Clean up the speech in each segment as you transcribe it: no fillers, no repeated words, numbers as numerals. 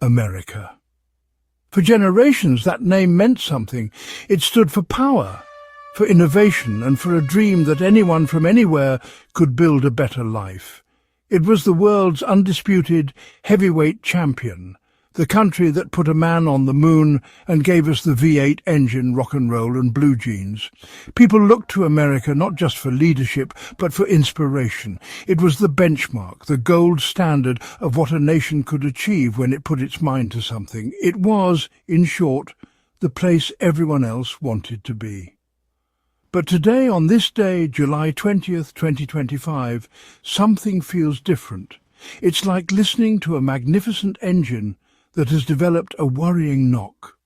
America. For generations, that name meant something. It stood for power, for innovation, and for a dream that anyone from anywhere could build a better life. It was the world's undisputed heavyweight champion, the country that put a man on the moon and gave us the V8 engine, rock and roll and blue jeans. People looked to America not just for leadership, but for inspiration. It was the benchmark, the gold standard of what a nation could achieve when it put its mind to something. It was, in short, the place everyone else wanted to be. But today, on this day, July 20th, 2025, something feels different. It's like listening to a magnificent engine that has developed a worrying knock.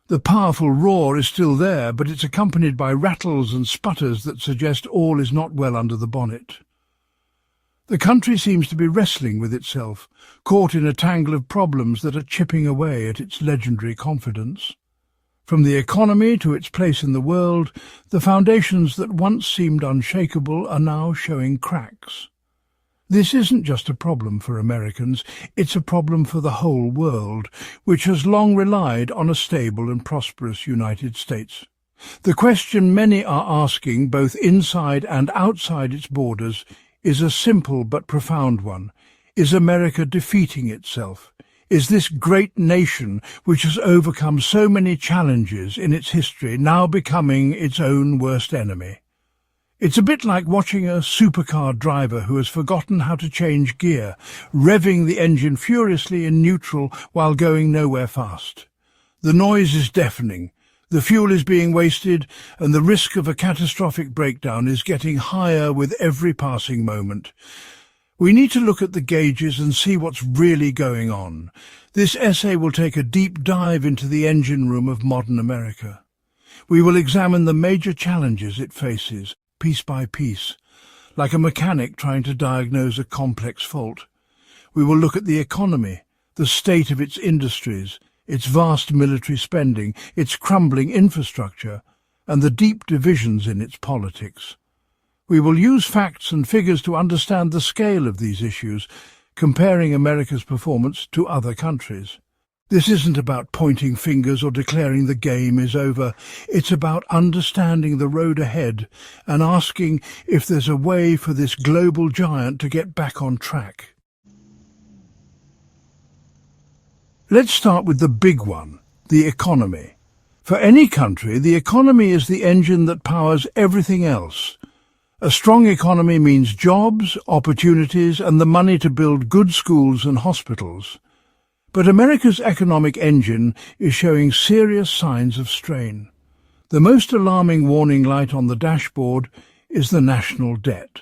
The powerful roar is still there, but it's accompanied by rattles and sputters that suggest all is not well under the bonnet. The country seems to be wrestling with itself, caught in a tangle of problems that are chipping away at its legendary confidence. From the economy to its place in the world, the foundations that once seemed unshakable are now showing cracks. This isn't just a problem for Americans, it's a problem for the whole world, which has long relied on a stable and prosperous United States. The question many are asking, both inside and outside its borders, is a simple but profound one. Is America defeating itself? Is this great nation, which has overcome so many challenges in its history, now becoming its own worst enemy? It's a bit like watching a supercar driver who has forgotten how to change gear, revving the engine furiously in neutral while going nowhere fast. The noise is deafening, the fuel is being wasted, and the risk of a catastrophic breakdown is getting higher with every passing moment. We need to look at the gauges and see what's really going on. This essay will take a deep dive into the engine room of modern America. We will examine the major challenges it faces, piece by piece, like a mechanic trying to diagnose a complex fault. We will look at the economy, the state of its industries, its vast military spending, its crumbling infrastructure, and the deep divisions in its politics. We will use facts and figures to understand the scale of these issues, comparing America's performance to other countries. This isn't about pointing fingers or declaring the game is over. It's about understanding the road ahead and asking if there's a way for this global giant to get back on track. Let's start with the big one, the economy. For any country, the economy is the engine that powers everything else. A strong economy means jobs, opportunities, and the money to build good schools and hospitals. But America's economic engine is showing serious signs of strain. The most alarming warning light on the dashboard is the national debt.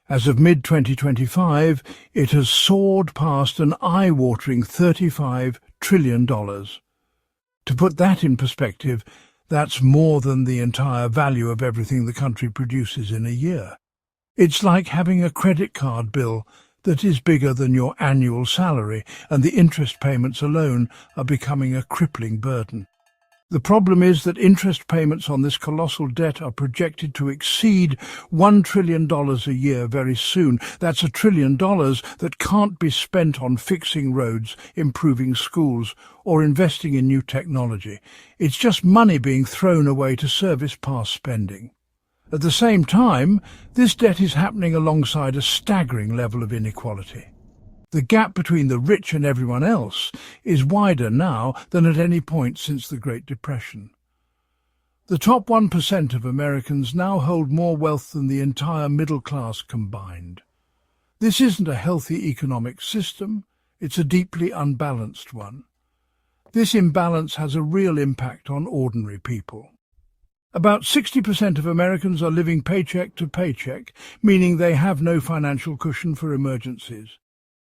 As of mid-2025, it has soared past an eye-watering $35 trillion. To put that in perspective, that's more than the entire value of everything the country produces in a year. It's like having a credit card bill that is bigger than your annual salary, and the interest payments alone are becoming a crippling burden. The problem is that interest payments on this colossal debt are projected to exceed $1 trillion a year very soon. That's $1 trillion that can't be spent on fixing roads, improving schools, or investing in new technology. It's just money being thrown away to service past spending. At the same time, this debt is happening alongside a staggering level of inequality. The gap between the rich and everyone else is wider now than at any point since the Great Depression. The top 1% of Americans now hold more wealth than the entire middle class combined. This isn't a healthy economic system, it's a deeply unbalanced one. This imbalance has a real impact on ordinary people. About 60% of Americans are living paycheck to paycheck, meaning they have no financial cushion for emergencies.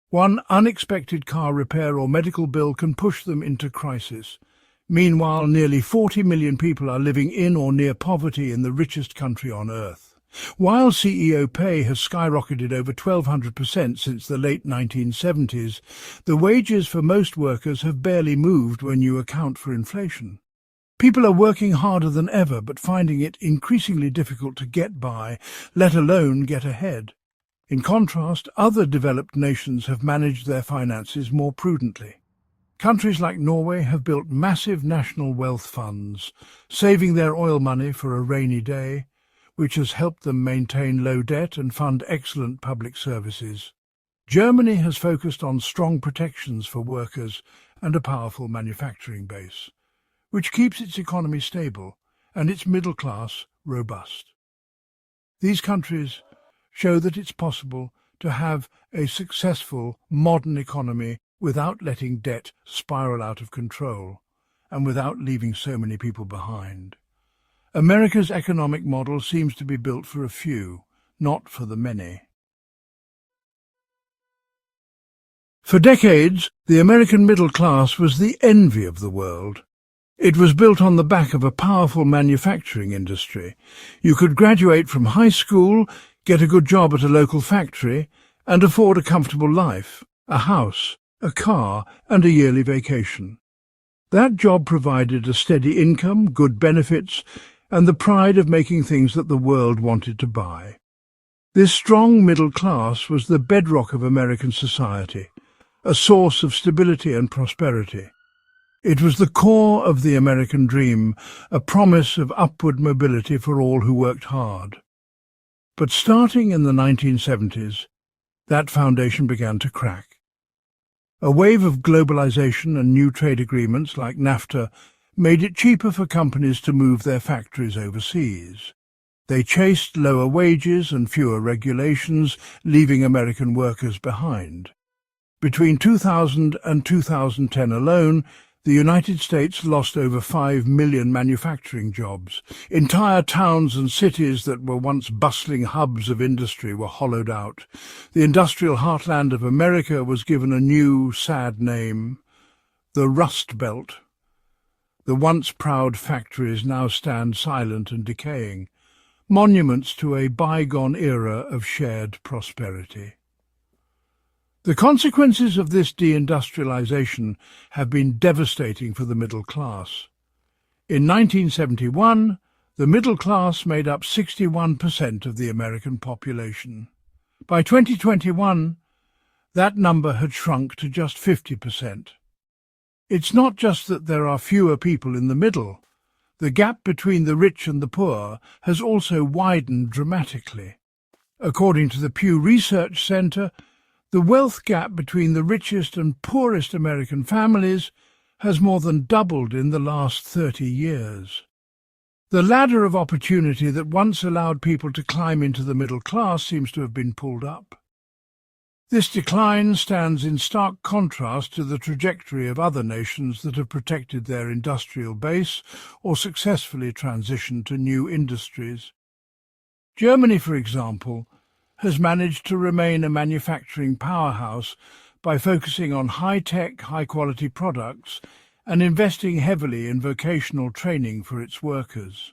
One unexpected car repair or medical bill can push them into crisis. Meanwhile, nearly 40 million people are living in or near poverty in the richest country on earth. While CEO pay has skyrocketed over 1,200% since the late 1970s, the wages for most workers have barely moved when you account for inflation. People are working harder than ever, but finding it increasingly difficult to get by, let alone get ahead. In contrast, other developed nations have managed their finances more prudently. Countries like Norway have built massive national wealth funds, saving their oil money for a rainy day, which has helped them maintain low debt and fund excellent public services. Germany has focused on strong protections for workers and a powerful manufacturing base, which keeps its economy stable and its middle class robust. These countries show that it's possible to have a successful modern economy without letting debt spiral out of control and without leaving so many people behind. America's economic model seems to be built for a few, not for the many. For decades, the American middle class was the envy of the world. It was built on the back of a powerful manufacturing industry. You could graduate from high school, get a good job at a local factory, and afford a comfortable life, a house, a car, and a yearly vacation. That job provided a steady income, good benefits, and the pride of making things that the world wanted to buy. This strong middle class was the bedrock of American society, a source of stability and prosperity. It was the core of the American dream, a promise of upward mobility for all who worked hard. But starting in the 1970s, that foundation began to crack. A wave of globalization and new trade agreements like NAFTA made it cheaper for companies to move their factories overseas. They chased lower wages and fewer regulations, leaving American workers behind. Between 2000 and 2010 alone, the United States lost over 5 million manufacturing jobs. Entire towns and cities that were once bustling hubs of industry were hollowed out. The industrial heartland of America was given a new, sad name, the Rust Belt. The once proud factories now stand silent and decaying, monuments to a bygone era of shared prosperity. The consequences of this deindustrialization have been devastating for the middle class. In 1971, the middle class made up 61% of the American population. By 2021, that number had shrunk to just 50%. It's not just that there are fewer people in the middle. The gap between the rich and the poor has also widened dramatically. According to the Pew Research Center, the wealth gap between the richest and poorest American families has more than doubled in the last 30 years. The ladder of opportunity that once allowed people to climb into the middle class seems to have been pulled up. This decline stands in stark contrast to the trajectory of other nations that have protected their industrial base or successfully transitioned to new industries. Germany, for example, has managed to remain a manufacturing powerhouse by focusing on high-tech, high-quality products and investing heavily in vocational training for its workers.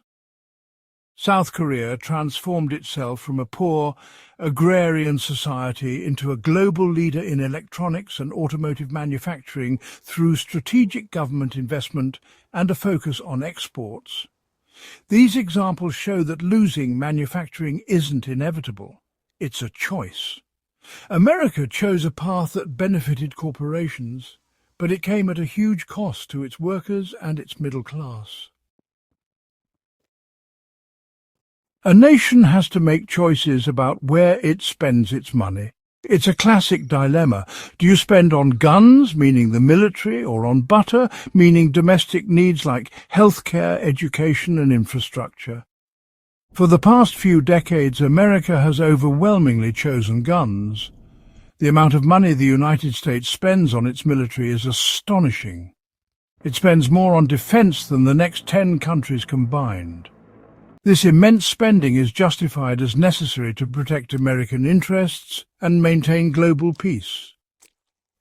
South Korea transformed itself from a poor, agrarian society into a global leader in electronics and automotive manufacturing through strategic government investment and a focus on exports. These examples show that losing manufacturing isn't inevitable. It's a choice. America chose a path that benefited corporations, but it came at a huge cost to its workers and its middle class. A nation has to make choices about where it spends its money. It's a classic dilemma. Do you spend on guns, meaning the military, or on butter, meaning domestic needs like healthcare, education and infrastructure? For the past few decades, America has overwhelmingly chosen guns. The amount of money the United States spends on its military is astonishing. It spends more on defense than the next 10 countries combined. This immense spending is justified as necessary to protect American interests and maintain global peace.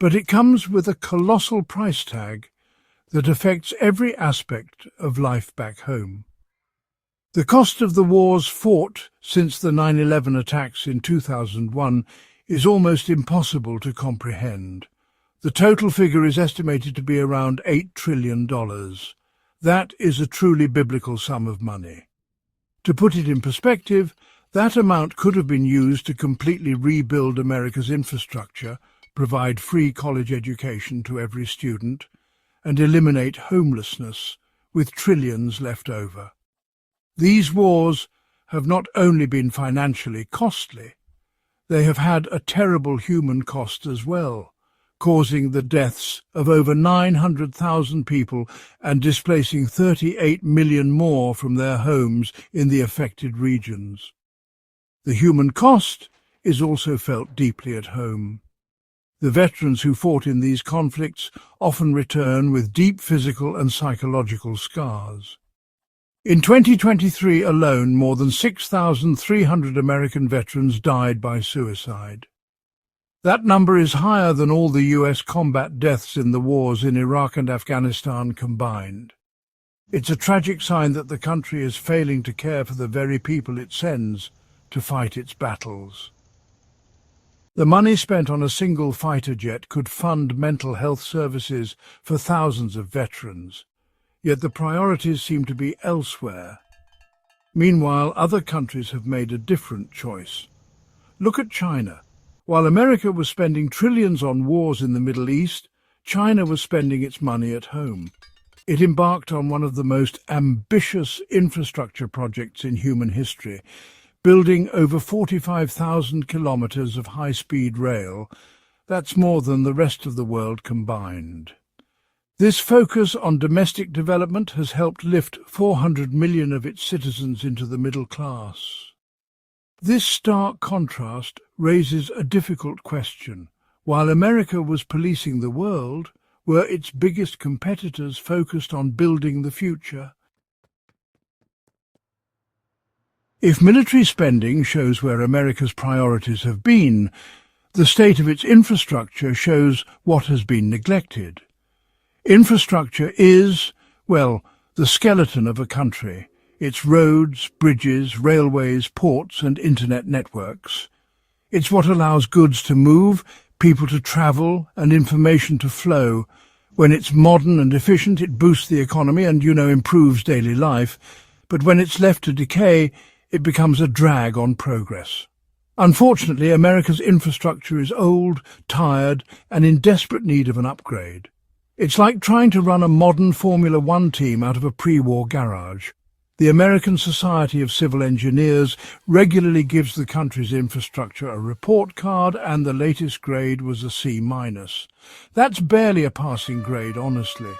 But it comes with a colossal price tag that affects every aspect of life back home. The cost of the wars fought since the 9/11 attacks in 2001 is almost impossible to comprehend. The total figure is estimated to be around $8 trillion. That is a truly biblical sum of money. To put it in perspective, that amount could have been used to completely rebuild America's infrastructure, provide free college education to every student, and eliminate homelessness, with trillions left over. These wars have not only been financially costly, they have had a terrible human cost as well, causing the deaths of over 900,000 people and displacing 38 million more from their homes in the affected regions. The human cost is also felt deeply at home. The veterans who fought in these conflicts often return with deep physical and psychological scars. In 2023 alone, more than 6,300 American veterans died by suicide. That number is higher than all the US combat deaths in the wars in Iraq and Afghanistan combined. It's a tragic sign that the country is failing to care for the very people it sends to fight its battles. The money spent on a single fighter jet could fund mental health services for thousands of veterans, yet the priorities seem to be elsewhere. Meanwhile, other countries have made a different choice. Look at China. While America was spending trillions on wars in the Middle East, China was spending its money at home. It embarked on one of the most ambitious infrastructure projects in human history, building over 45,000 kilometers of high-speed rail. That's more than the rest of the world combined. This focus on domestic development has helped lift 400 million of its citizens into the middle class. This stark contrast raises a difficult question. While America was policing the world, were its biggest competitors focused on building the future? If military spending shows where America's priorities have been, the state of its infrastructure shows what has been neglected. Infrastructure is, well, the skeleton of a country. Its roads, bridges, railways, ports and internet networks. It's what allows goods to move, people to travel and information to flow. When it's modern and efficient, it boosts the economy and, improves daily life. But when it's left to decay, it becomes a drag on progress. Unfortunately, America's infrastructure is old, tired, and in desperate need of an upgrade. It's like trying to run a modern Formula One team out of a pre-war garage. The American Society of Civil Engineers regularly gives the country's infrastructure a report card, and the latest grade was a C-. That's barely a passing grade, honestly.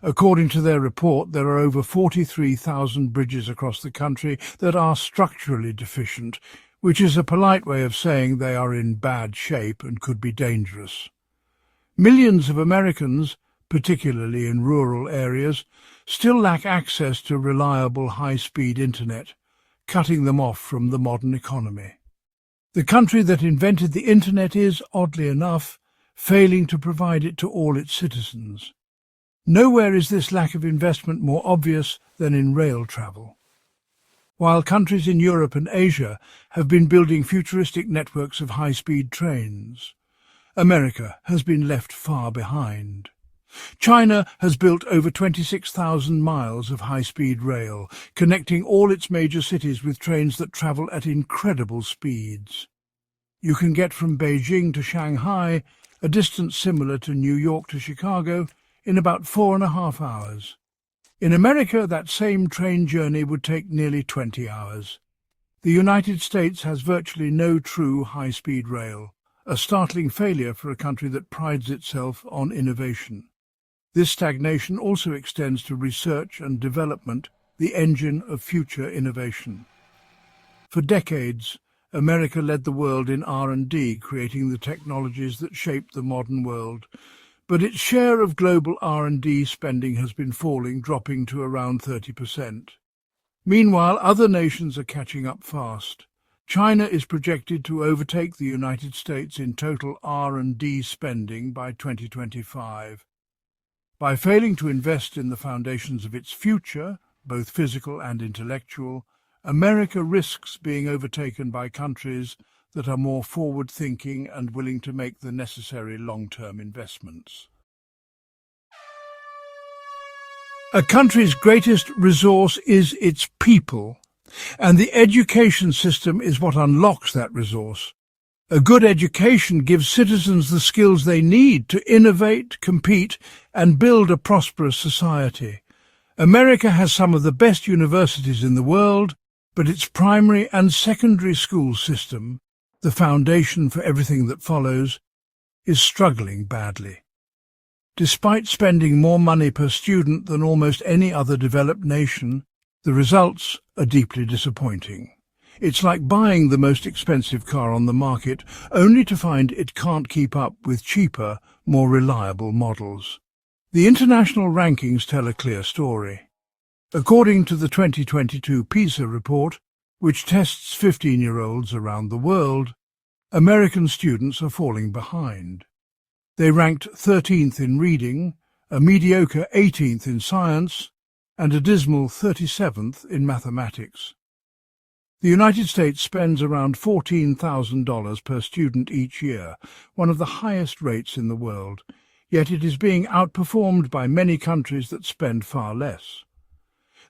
According to their report, there are over 43,000 bridges across the country that are structurally deficient, which is a polite way of saying they are in bad shape and could be dangerous. Millions of Americans, particularly in rural areas, still lack access to reliable high-speed internet, cutting them off from the modern economy. The country that invented the internet is, oddly enough, failing to provide it to all its citizens. Nowhere is this lack of investment more obvious than in rail travel. While countries in Europe and Asia have been building futuristic networks of high-speed trains, America has been left far behind. China has built over 26,000 miles of high-speed rail, connecting all its major cities with trains that travel at incredible speeds. You can get from Beijing to Shanghai, a distance similar to New York to Chicago, in about 4.5 hours. In America, that same train journey would take nearly 20 hours. The United States has virtually no true high-speed rail, a startling failure for a country that prides itself on innovation. This stagnation also extends to research and development, the engine of future innovation. For decades, America led the world in R&D, creating the technologies that shape the modern world. But its share of global R&D spending has been falling, dropping to around 30%. Meanwhile, other nations are catching up fast. China is projected to overtake the United States in total R&D spending by 2025. By failing to invest in the foundations of its future, both physical and intellectual, America risks being overtaken by countries that are more forward-thinking and willing to make the necessary long-term investments. A country's greatest resource is its people, and the education system is what unlocks that resource. A good education gives citizens the skills they need to innovate, compete, and build a prosperous society. America has some of the best universities in the world, but its primary and secondary school system, the foundation for everything that follows, is struggling badly. Despite spending more money per student than almost any other developed nation, the results are deeply disappointing. It's like buying the most expensive car on the market only to find it can't keep up with cheaper, more reliable models. The international rankings tell a clear story. According to the 2022 PISA report, which tests 15-year-olds around the world, American students are falling behind. They ranked 13th in reading, a mediocre 18th in science, and a dismal 37th in mathematics. The United States spends around $14,000 per student each year, one of the highest rates in the world, yet it is being outperformed by many countries that spend far less.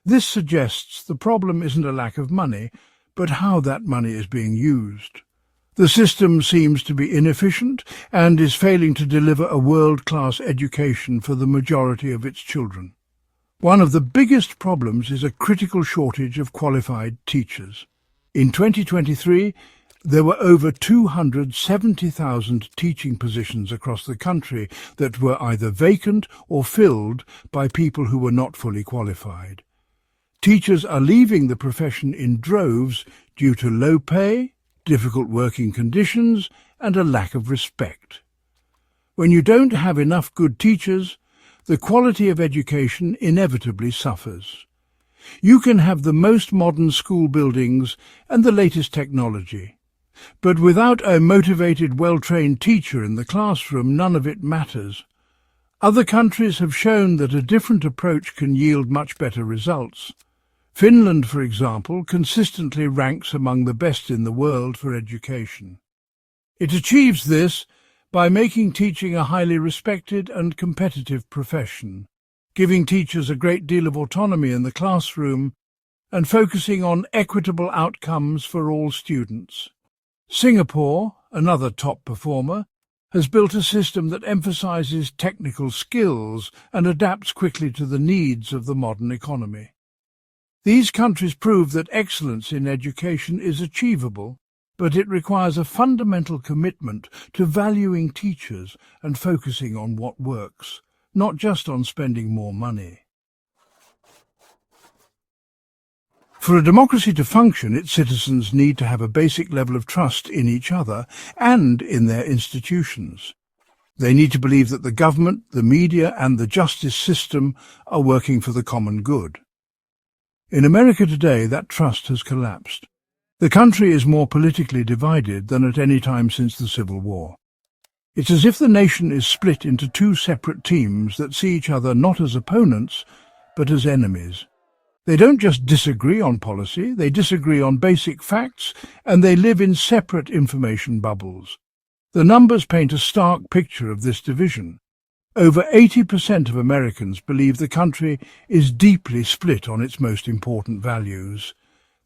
This suggests the problem isn't a lack of money, but how that money is being used. The system seems to be inefficient and is failing to deliver a world-class education for the majority of its children. One of the biggest problems is a critical shortage of qualified teachers. In 2023, there were over 270,000 teaching positions across the country that were either vacant or filled by people who were not fully qualified. Teachers are leaving the profession in droves due to low pay, difficult working conditions, and a lack of respect. When you don't have enough good teachers, the quality of education inevitably suffers. You can have the most modern school buildings and the latest technology, but without a motivated, well-trained teacher in the classroom, none of it matters. Other countries have shown that a different approach can yield much better results. Finland, for example, consistently ranks among the best in the world for education. It achieves this by making teaching a highly respected and competitive profession, giving teachers a great deal of autonomy in the classroom, and focusing on equitable outcomes for all students. Singapore, another top performer, has built a system that emphasizes technical skills and adapts quickly to the needs of the modern economy. These countries prove that excellence in education is achievable, but it requires a fundamental commitment to valuing teachers and focusing on what works, not just on spending more money. For a democracy to function, its citizens need to have a basic level of trust in each other and in their institutions. They need to believe that the government, the media, and the justice system are working for the common good. In America today, that trust has collapsed. The country is more politically divided than at any time since the Civil War. It's as if the nation is split into two separate teams that see each other not as opponents, but as enemies. They don't just disagree on policy, they disagree on basic facts, and they live in separate information bubbles. The numbers paint a stark picture of this division. Over 80% of Americans believe the country is deeply split on its most important values.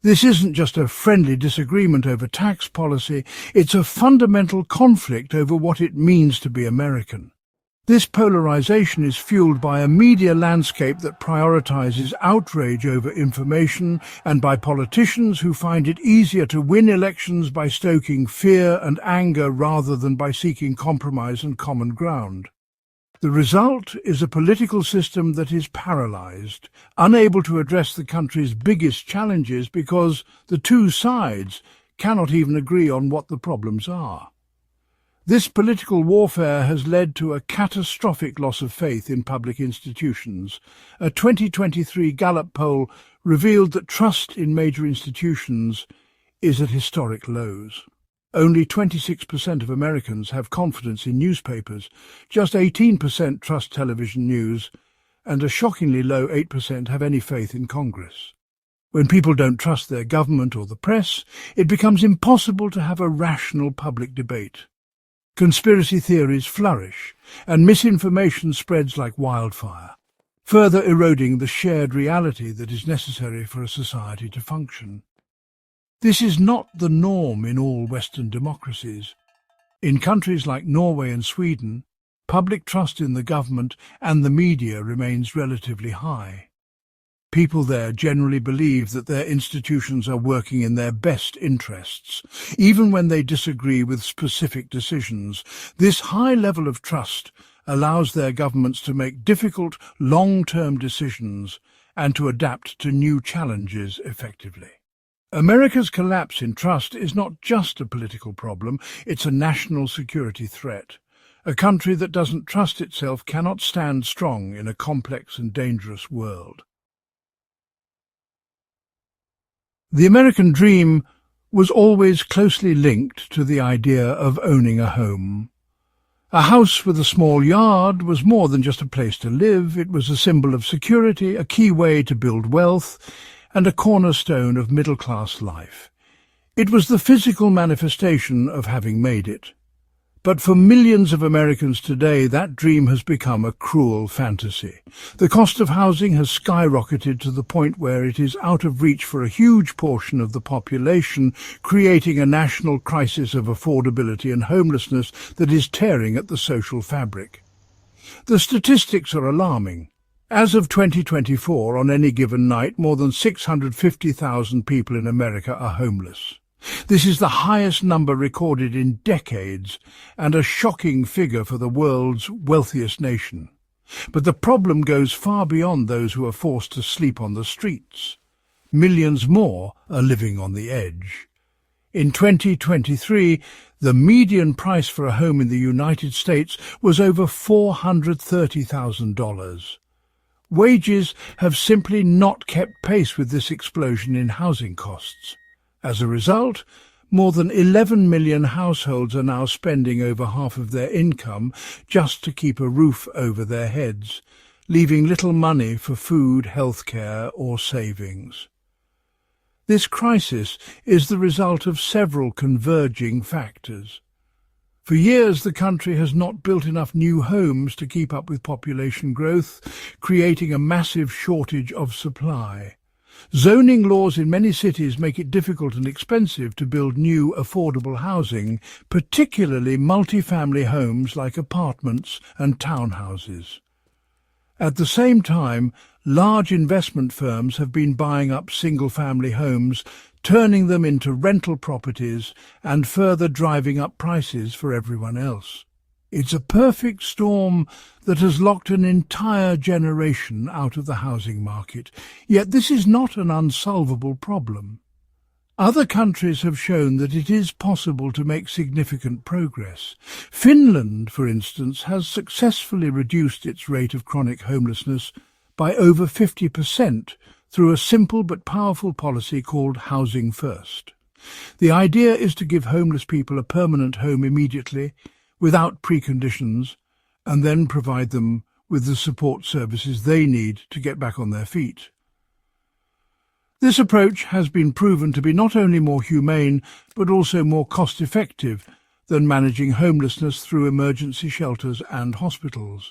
This isn't just a friendly disagreement over tax policy, it's a fundamental conflict over what it means to be American. This polarization is fueled by a media landscape that prioritizes outrage over information and by politicians who find it easier to win elections by stoking fear and anger rather than by seeking compromise and common ground. The result is a political system that is paralyzed, unable to address the country's biggest challenges because the two sides cannot even agree on what the problems are. This political warfare has led to a catastrophic loss of faith in public institutions. A 2023 Gallup poll revealed that trust in major institutions is at historic lows. Only 26% of Americans have confidence in newspapers, just 18% trust television news, and a shockingly low 8% have any faith in Congress. When people don't trust their government or the press, it becomes impossible to have a rational public debate. Conspiracy theories flourish, and misinformation spreads like wildfire, further eroding the shared reality that is necessary for a society to function. This is not the norm in all Western democracies. In countries like Norway and Sweden, public trust in the government and the media remains relatively high. People there generally believe that their institutions are working in their best interests, even when they disagree with specific decisions. This high level of trust allows their governments to make difficult, long-term decisions and to adapt to new challenges effectively. America's collapse in trust is not just a political problem, it's a national security threat. A country that doesn't trust itself cannot stand strong in a complex and dangerous world. The American dream was always closely linked to the idea of owning a home. A house with a small yard was more than just a place to live. It was a symbol of security, a key way to build wealth, and a cornerstone of middle-class life. It was the physical manifestation of having made it. But for millions of Americans today, that dream has become a cruel fantasy. The cost of housing has skyrocketed to the point where it is out of reach for a huge portion of the population, creating a national crisis of affordability and homelessness that is tearing at the social fabric. The statistics are alarming. As of 2024, on any given night, more than 650,000 people in America are homeless. This is the highest number recorded in decades and a shocking figure for the world's wealthiest nation. But the problem goes far beyond those who are forced to sleep on the streets. Millions more are living on the edge. In 2023, the median price for a home in the United States was over $430,000. Wages have simply not kept pace with this explosion in housing costs. As a result, more than 11 million households are now spending over half of their income just to keep a roof over their heads, leaving little money for food, healthcare, or savings. This crisis is the result of several converging factors. For years, the country has not built enough new homes to keep up with population growth, creating a massive shortage of supply. Zoning laws in many cities make it difficult and expensive to build new, affordable housing, particularly multifamily homes like apartments and townhouses. At the same time, large investment firms have been buying up single-family homes, turning them into rental properties and further driving up prices for everyone else. It's a perfect storm that has locked an entire generation out of the housing market. Yet this is not an unsolvable problem. Other countries have shown that it is possible to make significant progress. Finland, for instance, has successfully reduced its rate of chronic homelessness by over 50% through a simple but powerful policy called Housing First. The idea is to give homeless people a permanent home immediately, without preconditions, and then provide them with the support services they need to get back on their feet. This approach has been proven to be not only more humane, but also more cost-effective than managing homelessness through emergency shelters and hospitals.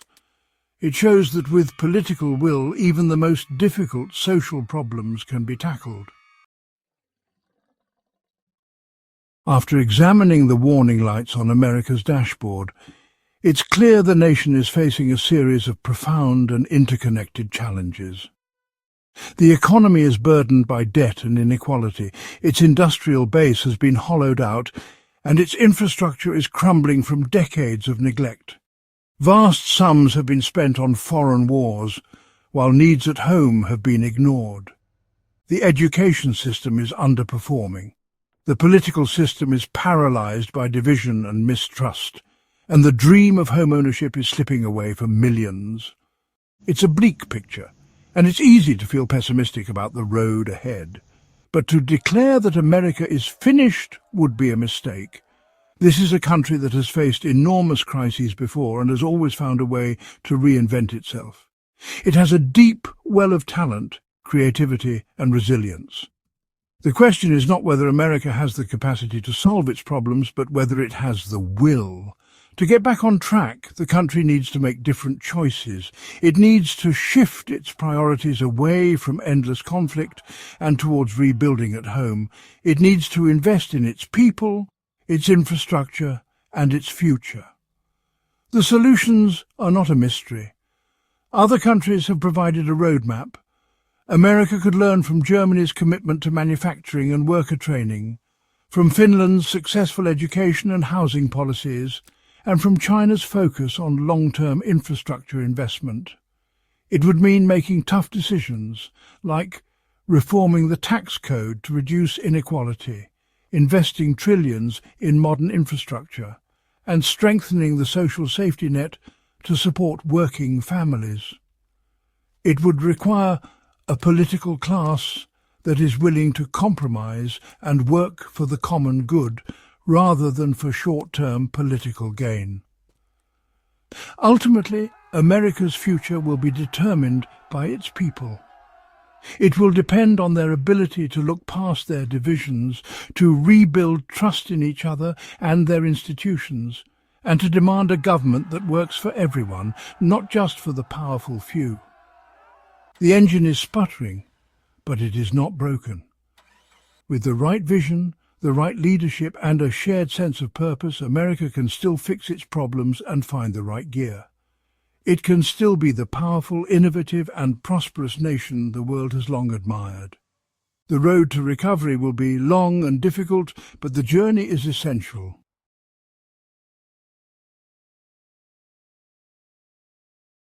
It shows that with political will, even the most difficult social problems can be tackled. After examining the warning lights on America's dashboard, it's clear the nation is facing a series of profound and interconnected challenges. The economy is burdened by debt and inequality, its industrial base has been hollowed out, and its infrastructure is crumbling from decades of neglect. Vast sums have been spent on foreign wars, while needs at home have been ignored. The education system is underperforming. The political system is paralyzed by division and mistrust, and the dream of home ownership is slipping away for millions. It's a bleak picture, and it's easy to feel pessimistic about the road ahead. But to declare that America is finished would be a mistake. This is a country that has faced enormous crises before and has always found a way to reinvent itself. It has a deep well of talent, creativity, and resilience. The question is not whether America has the capacity to solve its problems, but whether it has the will. To get back on track, the country needs to make different choices. It needs to shift its priorities away from endless conflict and towards rebuilding at home. It needs to invest in its people, its infrastructure, and its future. The solutions are not a mystery. Other countries have provided a roadmap. America could learn from Germany's commitment to manufacturing and worker training, from Finland's successful education and housing policies, and from China's focus on long-term infrastructure investment. It would mean making tough decisions, like reforming the tax code to reduce inequality, investing trillions in modern infrastructure, and strengthening the social safety net to support working families. It would require a political class that is willing to compromise and work for the common good rather than for short-term political gain. Ultimately, America's future will be determined by its people. It will depend on their ability to look past their divisions, to rebuild trust in each other and their institutions, and to demand a government that works for everyone, not just for the powerful few. The engine is sputtering, but it is not broken. With the right vision, the right leadership and a shared sense of purpose, America can still fix its problems and find the right gear. It can still be the powerful, innovative and prosperous nation the world has long admired. The road to recovery will be long and difficult, but the journey is essential.